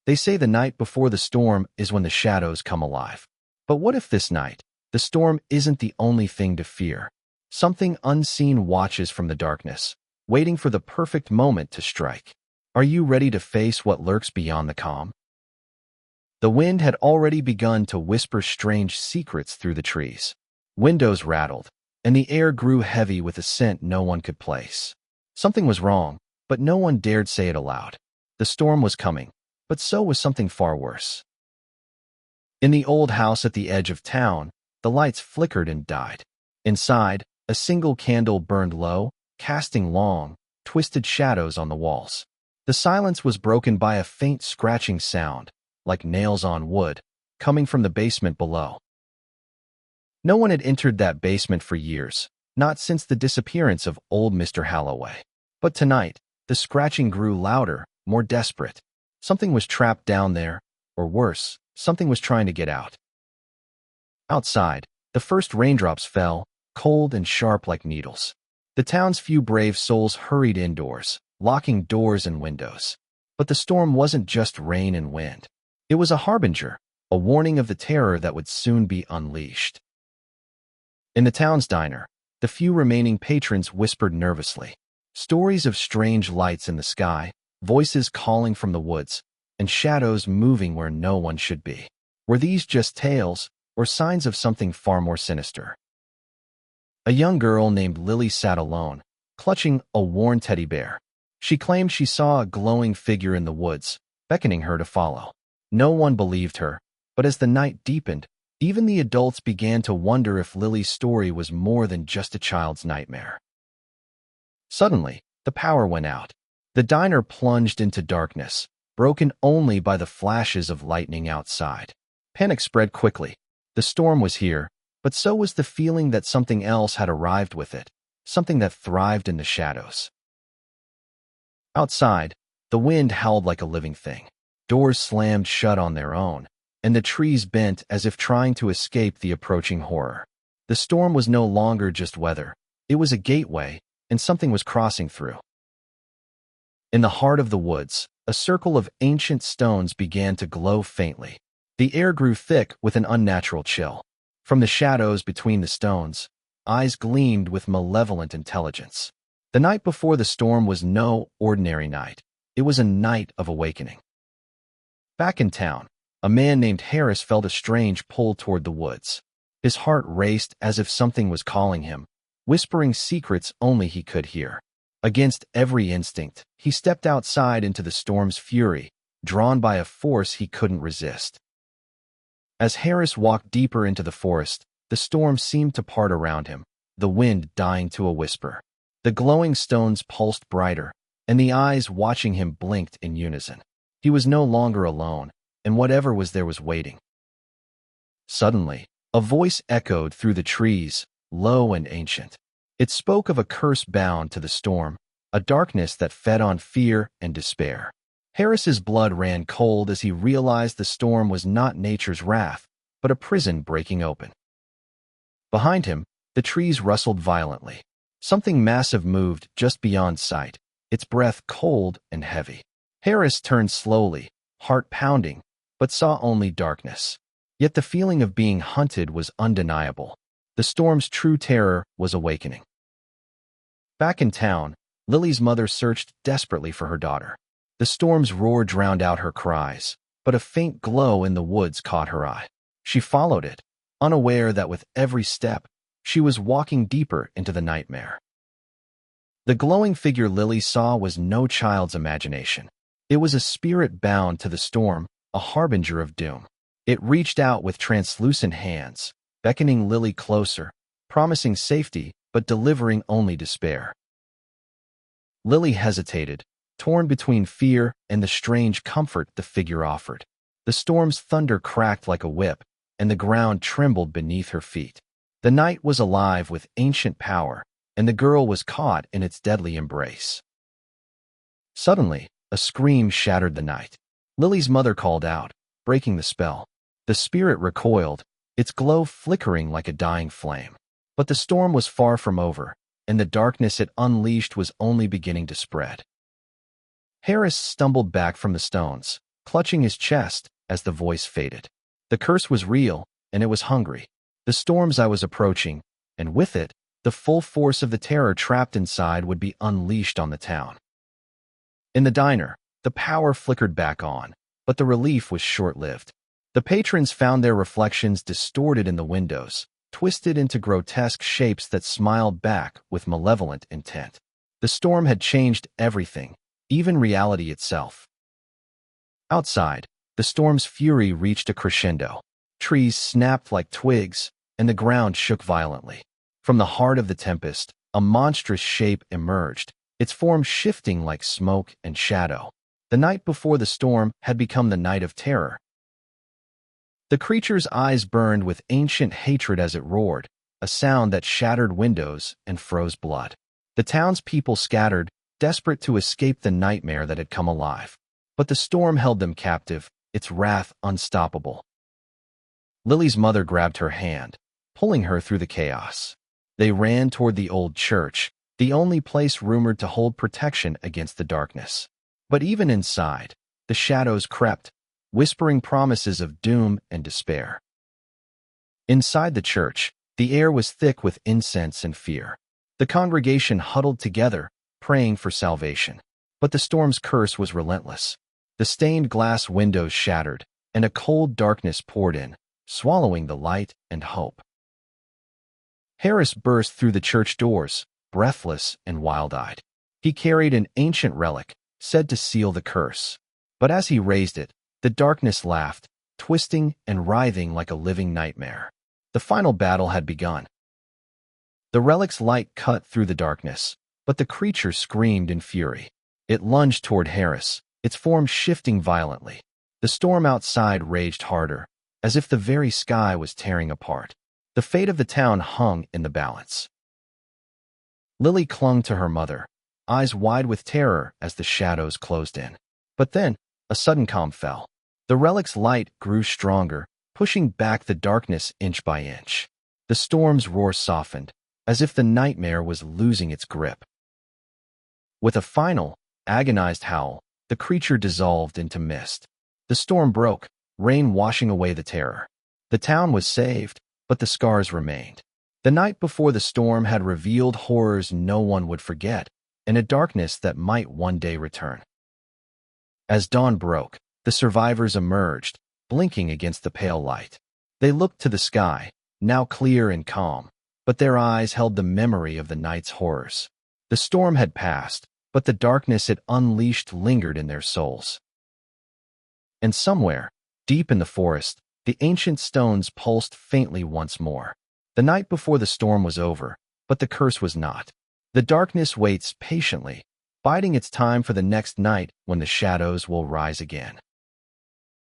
They say the night before the storm is when the shadows come alive. But what if this night, the storm isn't the only thing to fear? Something unseen watches from the darkness, waiting for the perfect moment to strike. Are you ready to face what lurks beyond the calm? The wind had already begun to whisper strange secrets through the trees. Windows rattled, and the air grew heavy with a scent no one could place. Something was wrong, but no one dared say it aloud. The storm was coming, but so was something far worse. In the old house at the edge of town, the lights flickered and died. Inside, a single candle burned low, casting long, twisted shadows on the walls. The silence was broken by a faint scratching sound, like nails on wood, coming from the basement below. No one had entered that basement for years, not since the disappearance of old Mr. Halloway. But tonight, the scratching grew louder, more desperate. Something was trapped down there, or worse, something was trying to get out. Outside, the first raindrops fell, cold and sharp like needles. The town's few brave souls hurried indoors, locking doors and windows. But the storm wasn't just rain and wind. It was a harbinger, a warning of the terror that would soon be unleashed. In the town's diner, the few remaining patrons whispered nervously. Stories of strange lights in the sky, voices calling from the woods, and shadows moving where no one should be. Were these just tales, or signs of something far more sinister? A young girl named Lily sat alone, clutching a worn teddy bear. She claimed she saw a glowing figure in the woods, beckoning her to follow. No one believed her, but as the night deepened, even the adults began to wonder if Lily's story was more than just a child's nightmare. Suddenly, the power went out. The diner plunged into darkness, broken only by the flashes of lightning outside. Panic spread quickly. The storm was here, but so was the feeling that something else had arrived with it, something that thrived in the shadows. Outside, the wind howled like a living thing. Doors slammed shut on their own, and the trees bent as if trying to escape the approaching horror. The storm was no longer just weather. It was a gateway, and something was crossing through. In the heart of the woods, a circle of ancient stones began to glow faintly. The air grew thick with an unnatural chill. From the shadows between the stones, eyes gleamed with malevolent intelligence. The night before the storm was no ordinary night. It was a night of awakening. Back in town, a man named Harris felt a strange pull toward the woods. His heart raced as if something was calling him, whispering secrets only he could hear. Against every instinct, he stepped outside into the storm's fury, drawn by a force he couldn't resist. As Harris walked deeper into the forest, the storm seemed to part around him, the wind dying to a whisper. The glowing stones pulsed brighter, and the eyes watching him blinked in unison. He was no longer alone, and whatever was there was waiting. Suddenly, a voice echoed through the trees, low and ancient. It spoke of a curse bound to the storm, a darkness that fed on fear and despair. Harris's blood ran cold as he realized the storm was not nature's wrath, but a prison breaking open. Behind him, the trees rustled violently. Something massive moved just beyond sight, its breath cold and heavy. Harris turned slowly, heart pounding, but saw only darkness. Yet the feeling of being hunted was undeniable. The storm's true terror was awakening. Back in town, Lily's mother searched desperately for her daughter. The storm's roar drowned out her cries, but a faint glow in the woods caught her eye. She followed it, unaware that with every step, she was walking deeper into the nightmare. The glowing figure Lily saw was no child's imagination. It was a spirit bound to the storm, a harbinger of doom. It reached out with translucent hands, beckoning Lily closer, promising safety but delivering only despair. Lily hesitated, torn between fear and the strange comfort the figure offered. The storm's thunder cracked like a whip, and the ground trembled beneath her feet. The night was alive with ancient power, and the girl was caught in its deadly embrace. Suddenly, a scream shattered the night. Lily's mother called out, breaking the spell. The spirit recoiled, its glow flickering like a dying flame. But the storm was far from over, and the darkness it unleashed was only beginning to spread. Harris stumbled back from the stones, clutching his chest as the voice faded. The curse was real, and it was hungry. The storms I was approaching, and with it, the full force of the terror trapped inside would be unleashed on the town. In the diner, the power flickered back on, but the relief was short-lived. The patrons found their reflections distorted in the windows, twisted into grotesque shapes that smiled back with malevolent intent. The storm had changed everything, even reality itself. Outside, the storm's fury reached a crescendo. Trees snapped like twigs, and the ground shook violently. From the heart of the tempest, a monstrous shape emerged, its form shifting like smoke and shadow. The night before the storm had become the night of terror. The creature's eyes burned with ancient hatred as it roared, a sound that shattered windows and froze blood. The townspeople scattered, desperate to escape the nightmare that had come alive. But the storm held them captive, its wrath unstoppable. Lily's mother grabbed her hand, pulling her through the chaos. They ran toward the old church, the only place rumored to hold protection against the darkness. But even inside, the shadows crept, whispering promises of doom and despair. Inside the church, the air was thick with incense and fear. The congregation huddled together, praying for salvation. But the storm's curse was relentless. The stained glass windows shattered, and a cold darkness poured in, swallowing the light and hope. Harris burst through the church doors, breathless and wild-eyed. He carried an ancient relic, said to seal the curse. But as he raised it, the darkness laughed, twisting and writhing like a living nightmare. The final battle had begun. The relic's light cut through the darkness, but the creature screamed in fury. It lunged toward Harris, its form shifting violently. The storm outside raged harder, as if the very sky was tearing apart. The fate of the town hung in the balance. Lily clung to her mother, eyes wide with terror as the shadows closed in. But then, a sudden calm fell. The relic's light grew stronger, pushing back the darkness inch by inch. The storm's roar softened, as if the nightmare was losing its grip. With a final, agonized howl, the creature dissolved into mist. The storm broke, rain washing away the terror. The town was saved, but the scars remained. The night before the storm had revealed horrors no one would forget, and a darkness that might one day return. As dawn broke, the survivors emerged, blinking against the pale light. They looked to the sky, now clear and calm, but their eyes held the memory of the night's horrors. The storm had passed, but the darkness it unleashed lingered in their souls. And somewhere, deep in the forest, the ancient stones pulsed faintly once more. The night before the storm was over, but the curse was not. The darkness waits patiently, biding its time for the next night when the shadows will rise again.